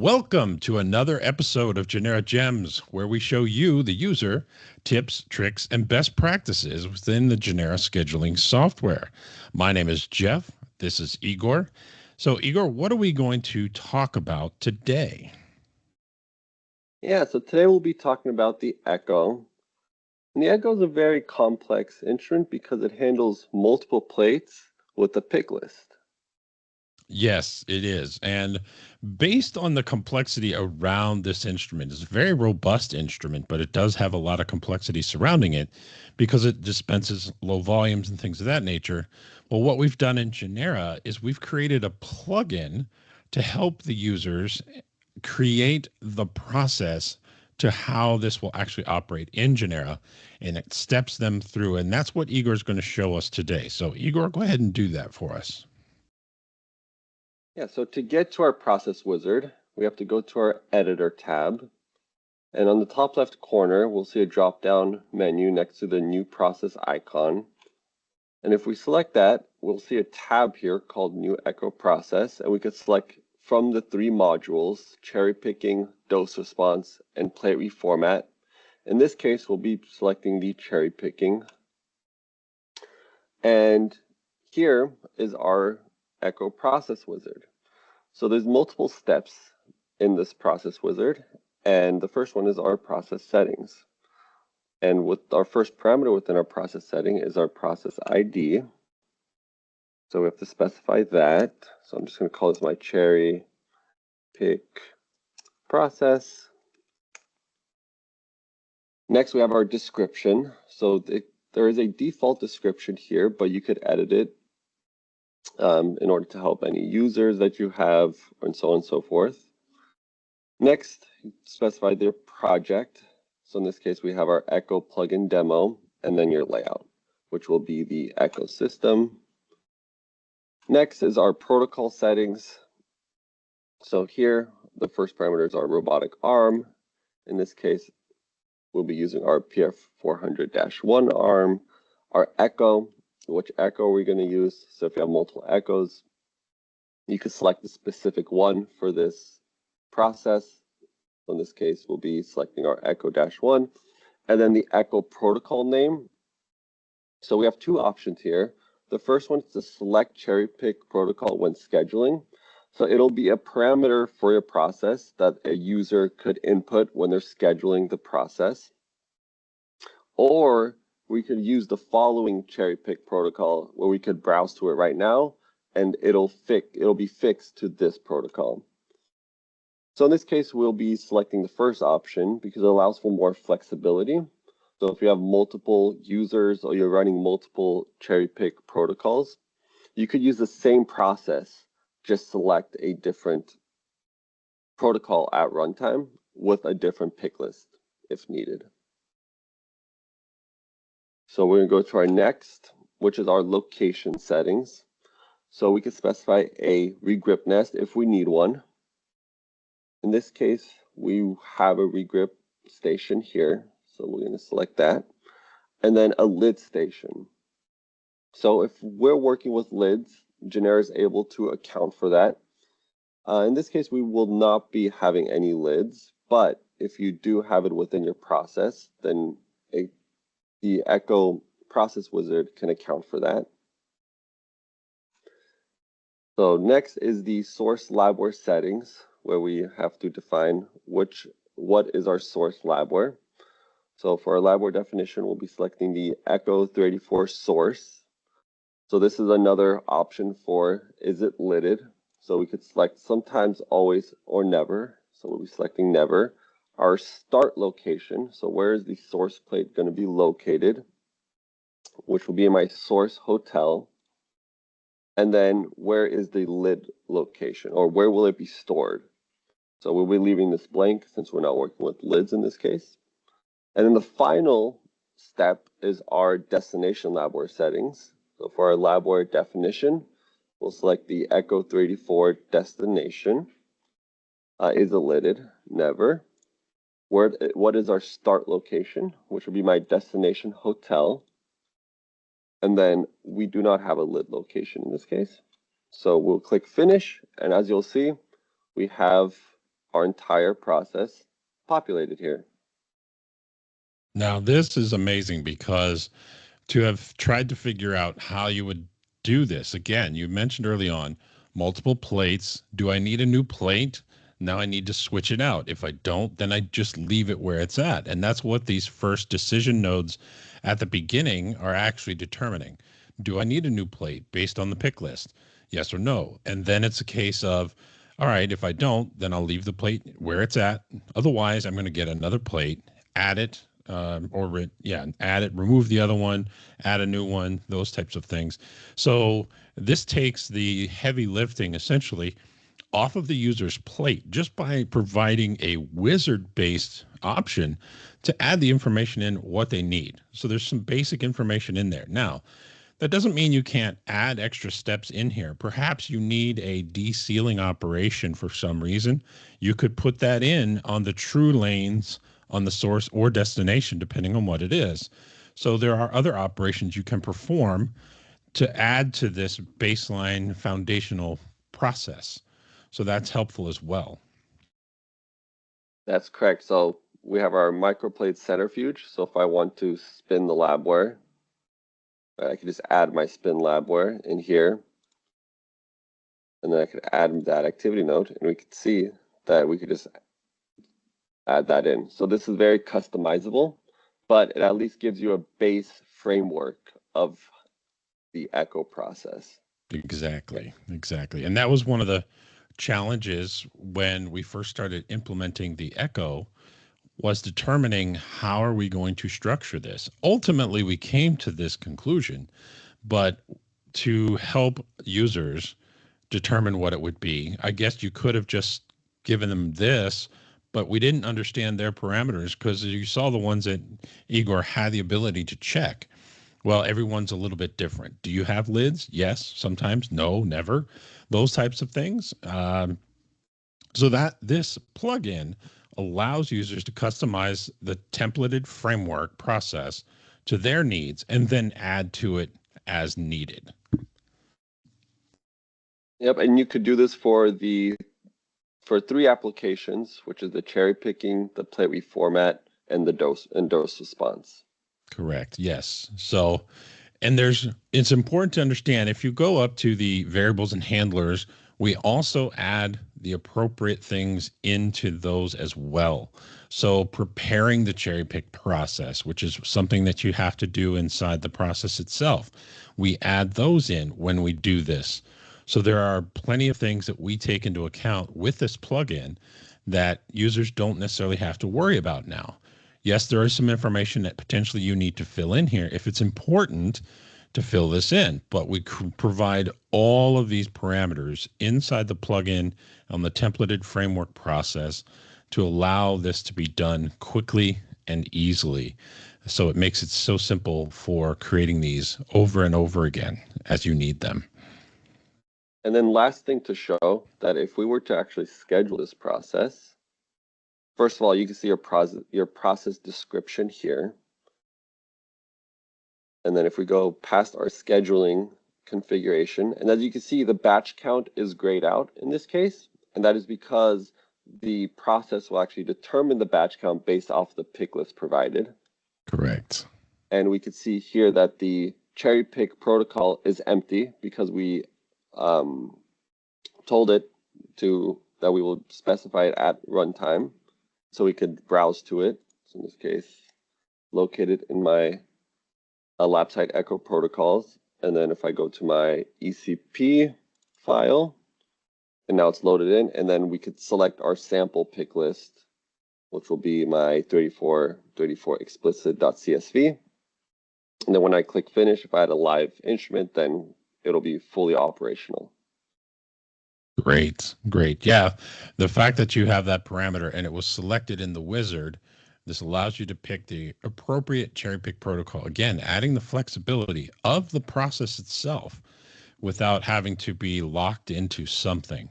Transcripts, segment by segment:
Welcome to another episode of Genera Gems, where we show you, the user, tips, tricks, and best practices within the Genera scheduling software. My name is Jeff. This is Igor. So, Igor, what are we going to talk about today? Yeah, so today we'll be talking about the Echo. And the Echo is a very complex instrument because it handles multiple plates with a pick list. Yes, it is. And based on the complexity around this instrument, it's a very robust instrument, but it does have a lot of complexity surrounding it because it dispenses low volumes and things of that nature. Well, what we've done in Genera is we've created a plugin to help the users create the process to how this will actually operate in Genera, and it steps them through. And that's what Igor is going to show us today. So, Igor, go ahead and do that for us. Yeah, so to get to our process wizard, we have to go to our editor tab. And on the top left corner, we'll see a drop-down menu next to the new process icon. And if we select that, we'll see a tab here called New Echo Process, and we could select from the three modules, cherry picking, dose response, and plate reformat. In this case, we'll be selecting the cherry picking. And here is our Echo Process Wizard. So there's multiple steps in this process wizard, and the first one is our process settings. And with our first parameter within our process setting is our process ID. So we have to specify that. So I'm just going to call this my cherry pick process. Next, we have our description. So there is a default description here, but you could edit it in order to help any users that you have, and so on and so forth. Next, specify their project. So in this case, we have our Echo plugin demo, and then your layout, which will be the Echo system. Next is our protocol settings. So here, the first parameter is our robotic arm. In this case, we'll be using our PF400-1 arm. Our Echo, which Echo are we going to use? So if you have multiple Echoes, you can select the specific one for this process. So in this case, we'll be selecting our Echo-1, and then the Echo protocol name. So we have two options here. The first one is to select cherry pick protocol when scheduling. So it'll be a parameter for your process that a user could input when they're scheduling the process. Or we could use the following cherry pick protocol where we could browse to it right now, and it'll be fixed to this protocol. So in this case, we'll be selecting the first option because it allows for more flexibility. So if you have multiple users or you're running multiple cherry pick protocols, you could use the same process, just select a different protocol at runtime with a different pick list if needed. So we're going to go to our next, which is our location settings. So we can specify a regrip nest if we need one. In this case, we have a regrip station here, so we're going to select that. And then a lid station. So if we're working with lids, Genera is able to account for that. In this case, we will not be having any lids, but if you do have it within your process, then the Echo Process Wizard can account for that. So next is the source labware settings, where we have to define what is our source labware. So for our labware definition, we'll be selecting the Echo 384 source. So this is another option for is it lidded? So we could select sometimes, always, or never. So we'll be selecting never. Our start location, so where is the source plate going to be located, which will be in my source hotel. And then where is the lid location, or where will it be stored? So we'll be leaving this blank since we're not working with lids in this case. And then the final step is our destination labware settings. So for our labware definition, we'll select the Echo 384 destination. Is it lidded? Never. What is our start location, which will be my destination hotel. And then we do not have a lid location in this case. So we'll click finish, and as you'll see, we have our entire process populated here. Now, this is amazing because to have tried to figure out how you would do this. Again, you mentioned early on multiple plates. Do I need a new plate? Now I need to switch it out. If I don't, then I just leave it where it's at. And that's what these first decision nodes at the beginning are actually determining. Do I need a new plate based on the pick list? Yes or no? And then it's a case of, all right, if I don't, then I'll leave the plate where it's at. Otherwise, I'm going to get another plate, add it, add it, remove the other one, add a new one, those types of things. So this takes the heavy lifting essentially off of the user's plate just by providing a wizard based option to add the information in what they need. So there's some basic information in there. Now, that doesn't mean you can't add extra steps in here. Perhaps you need a desealing operation for some reason. You could put that in on the true lanes on the source or destination, depending on what it is. So there are other operations you can perform to add to this baseline foundational process. So that's helpful as well. That's correct. So we have our microplate centrifuge. So if I want to spin the labware, I can just add my spin labware in here. And then I could add that activity node, and we could see that we could just add that in. So this is very customizable, but it at least gives you a base framework of the echo process. Exactly. And that was one of the challenges when we first started implementing the echo, was determining how are we going to structure this. Ultimately, we came to this conclusion, but to help users determine what it would be, I guess you could have just given them this, but we didn't understand their parameters because you saw the ones that Igor had the ability to check. Well, everyone's a little bit different. Do you have lids? Yes, sometimes. No, never. Those types of things. So that this plugin allows users to customize the templated framework process to their needs and then add to it as needed. Yep, and you could do this for three applications, which is the cherry picking, the plate reformat, and the dose response. Correct. Yes. So, and it's important to understand if you go up to the variables and handlers, we also add the appropriate things into those as well. So preparing the cherry pick process, which is something that you have to do inside the process itself, we add those in when we do this. So there are plenty of things that we take into account with this plugin that users don't necessarily have to worry about now. Yes, there is some information that potentially you need to fill in here if it's important to fill this in, but we provide all of these parameters inside the plugin on the templated framework process to allow this to be done quickly and easily. So it makes it so simple for creating these over and over again as you need them. And then last thing to show that if we were to actually schedule this process, first of all, you can see your process description here. And then if we go past our scheduling configuration, and as you can see, the batch count is grayed out in this case, and that is because the process will actually determine the batch count based off the pick list provided. Correct. And we could see here that the cherry pick protocol is empty because we told it that we will specify it at runtime, so we could browse to it. So in this case, located in my lab-side echo protocols, and then if I go to my ECP file, and now it's loaded in, and then we could select our sample pick list, which will be my 3434 explicit.csv. And then when I click finish, if I had a live instrument, then it'll be fully operational. Great. Yeah. The fact that you have that parameter and it was selected in the wizard, this allows you to pick the appropriate cherry pick protocol. Again, adding the flexibility of the process itself without having to be locked into something.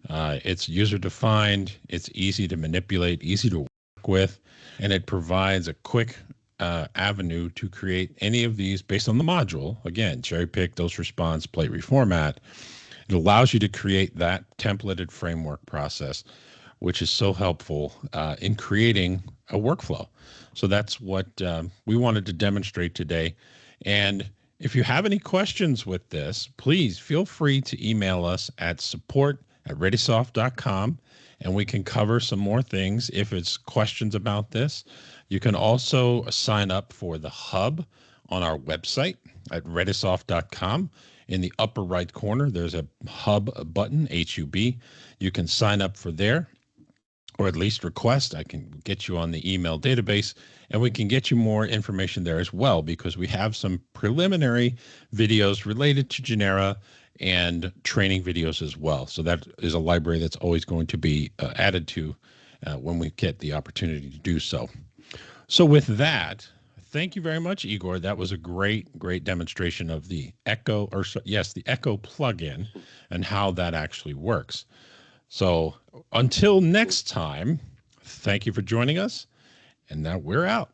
It's user defined, it's easy to manipulate, easy to work with, and it provides a quick avenue to create any of these based on the module. Again, cherry pick, dose response, plate reformat. It allows you to create that templated framework process which is so helpful in creating a workflow. So that's what we wanted to demonstrate today. And if you have any questions with this, please feel free to email us at support@readysoft.com, and we can cover some more things if it's questions about this. You can also sign up for the hub on our website at readysoft.com. In the upper right corner, there's a hub button, HUB. You can sign up for there, or at least request. I can get you on the email database, and we can get you more information there as well, because we have some preliminary videos related to Genera and training videos as well. So that is a library that's always going to be added to when we get the opportunity to do so. So with that, thank you very much, Igor. That was a great demonstration of the Echo, or yes, the Echo plugin and how that actually works. So until next time, thank you for joining us, and now we're out.